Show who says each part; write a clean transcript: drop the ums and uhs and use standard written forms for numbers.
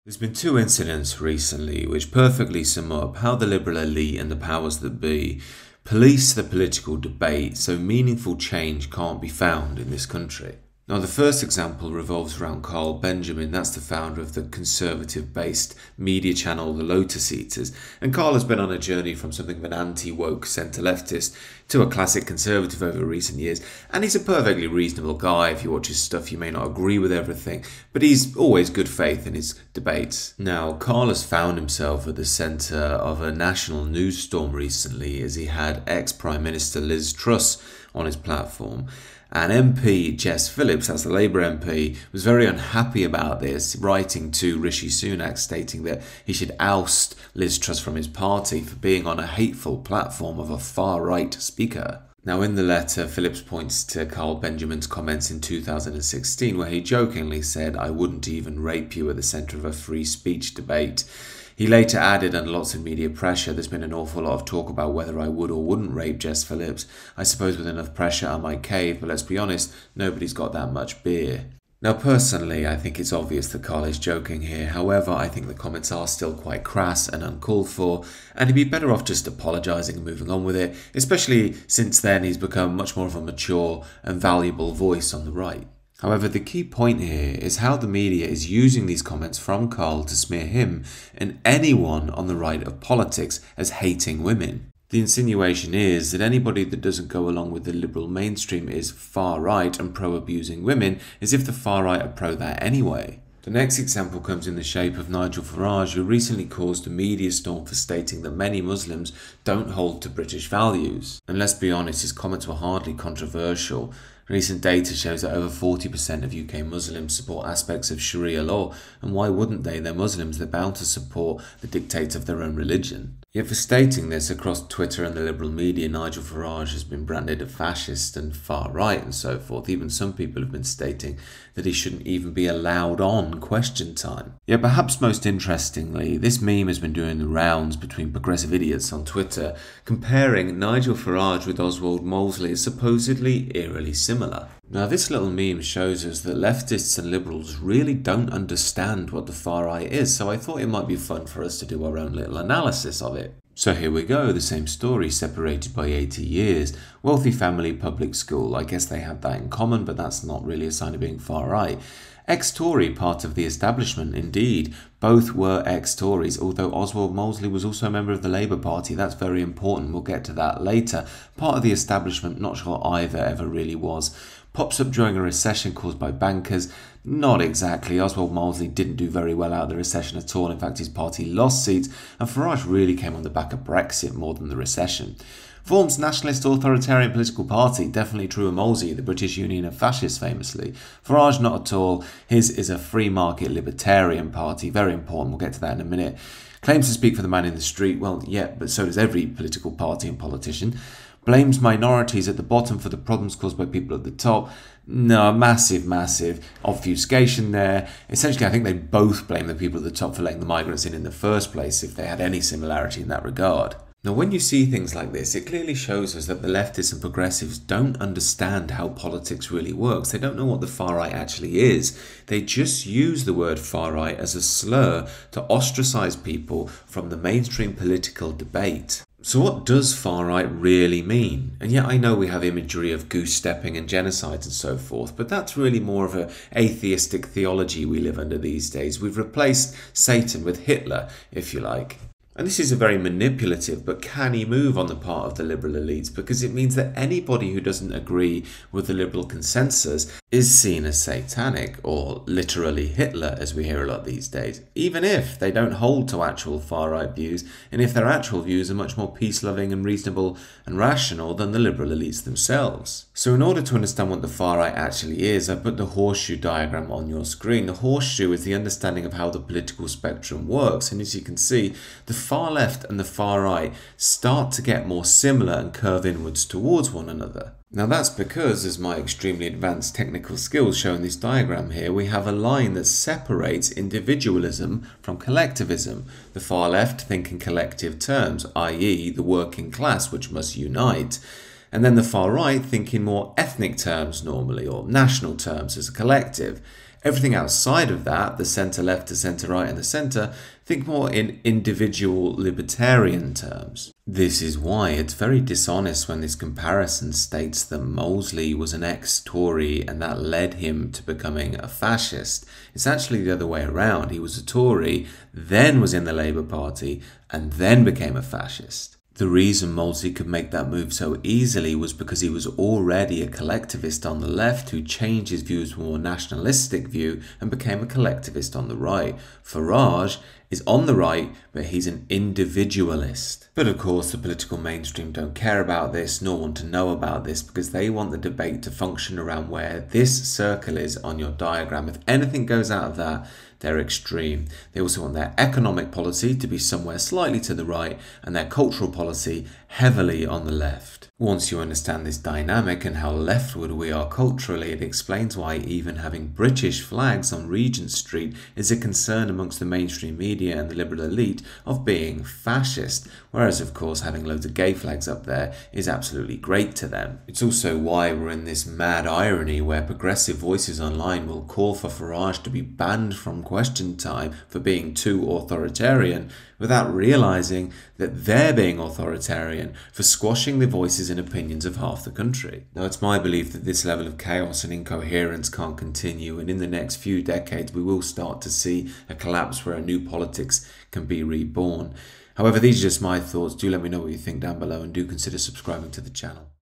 Speaker 1: There's been two incidents recently which perfectly sum up how the liberal elite and the powers that be police the political debate so meaningful change can't be found in this country. Now, the first example revolves around Carl Benjamin. That's the founder of the conservative-based media channel The Lotus Eaters. And Carl has been on a journey from something of an anti-woke centre-leftist to a classic conservative over recent years. And he's a perfectly reasonable guy. If you watch his stuff, you may not agree with everything, but he's always good faith in his debates. Now, Carl has found himself at the centre of a national news storm recently as he had ex-Prime Minister Liz Truss on his platform. And MP Jess Phillips, as the Labour MP, was very unhappy about this, writing to Rishi Sunak stating that he should oust Liz Truss from his party for being on a hateful platform of a far-right speaker. Now, in the letter, Phillips points to Carl Benjamin's comments in 2016 where he jokingly said, "I wouldn't even rape you," at the centre of a free speech debate. He later added, under lots of media pressure, "There's been an awful lot of talk about whether I would or wouldn't rape Jess Phillips. I suppose with enough pressure I might cave, but let's be honest, nobody's got that much beer." Now, personally, I think it's obvious that Carl is joking here. However, I think the comments are still quite crass and uncalled for, and he'd be better off just apologising and moving on with it, especially since then he's become much more of a mature and valuable voice on the right. However, the key point here is how the media is using these comments from Carl to smear him and anyone on the right of politics as hating women. The insinuation is that anybody that doesn't go along with the liberal mainstream is far right and pro-abusing women, as if the far right are pro that anyway. The next example comes in the shape of Nigel Farage, who recently caused a media storm for stating that many Muslims don't hold to British values. And let's be honest, his comments were hardly controversial. Recent data shows that over 40% of UK Muslims support aspects of Sharia law, and why wouldn't they? They're Muslims, they're bound to support the dictates of their own religion. Yet for stating this across Twitter and the liberal media, Nigel Farage has been branded a fascist and far right and so forth. Even some people have been stating that he shouldn't even be allowed on Question Time. Yet perhaps most interestingly, this meme has been doing the rounds between progressive idiots on Twitter, comparing Nigel Farage with Oswald Mosley as supposedly eerily similar. Now, this little meme shows us that leftists and liberals really don't understand what the far right is, so I thought it might be fun for us to do our own little analysis of it. So here we go, the same story, separated by 80 years. Wealthy family, public school. I guess they have that in common, but that's not really a sign of being far right. Ex-Tory, part of the establishment, indeed. Both were ex-Tories, although Oswald Mosley was also a member of the Labour Party. That's very important, we'll get to that later. Part of the establishment, not sure either ever really was. Pops up during a recession caused by bankers. Not exactly. Oswald Mosley didn't do very well out of the recession at all. In fact, his party lost seats, and Farage really came on the back of Brexit more than the recession. Forms nationalist authoritarian political party, definitely true of Mosley, the British Union of Fascists famously. Farage not at all. His is a free market libertarian party, very important, we'll get to that in a minute. Claims to speak for the man in the street, well, yeah, but so does every political party and politician. Blames minorities at the bottom for the problems caused by people at the top. No, massive obfuscation there. Essentially, I think they both blame the people at the top for letting the migrants in the first place, if they had any similarity in that regard. Now, when you see things like this, it clearly shows us that the leftists and progressives don't understand how politics really works. They don't know what the far right actually is. They just use the word far right as a slur to ostracize people from the mainstream political debate. So what does far right really mean? And yet I know we have imagery of goose stepping and genocide and so forth, but that's really more of an atheistic theology we live under these days. We've replaced Satan with Hitler, if you like. And this is a very manipulative but canny move on the part of the liberal elites, because it means that anybody who doesn't agree with the liberal consensus is seen as satanic, or literally Hitler, as we hear a lot these days, even if they don't hold to actual far-right views, and if their actual views are much more peace-loving and reasonable and rational than the liberal elites themselves. So in order to understand what the far-right actually is, I've put the horseshoe diagram on your screen. The horseshoe is the understanding of how the political spectrum works, and as you can see, the far left and the far right start to get more similar and curve inwards towards one another. Now that's because, as my extremely advanced technical skills show in this diagram here, we have a line that separates individualism from collectivism. The far left think in collective terms, i.e. the working class which must unite. And then the far right think in more ethnic terms normally, or national terms as a collective. Everything outside of that, the centre-left to centre-right and the centre, think more in individual libertarian terms. This is why it's very dishonest when this comparison states that Mosley was an ex-Tory and that led him to becoming a fascist. It's actually the other way around. He was a Tory, then was in the Labour Party, and then became a fascist. The reason Mosley could make that move so easily was because he was already a collectivist on the left who changed his views to a more nationalistic view and became a collectivist on the right. Farage is on the right, but he's an individualist. But of course, the political mainstream don't care about this nor want to know about this because they want the debate to function around where this circle is on your diagram. If anything goes out of that, they're extreme. They also want their economic policy to be somewhere slightly to the right and their cultural policy heavily on the left. Once you understand this dynamic and how leftward we are culturally, it explains why even having British flags on Regent Street is a concern amongst the mainstream media and the liberal elite of being fascist, whereas of course having loads of gay flags up there is absolutely great to them. It's also why we're in this mad irony where progressive voices online will call for Farage to be banned from Question Time for being too authoritarian, without realising that they're being authoritarian for squashing the voices and opinions of half the country. Now, it's my belief that this level of chaos and incoherence can't continue, and in the next few decades we will start to see a collapse where a new politics can be reborn. However, these are just my thoughts. Do let me know what you think down below and do consider subscribing to the channel.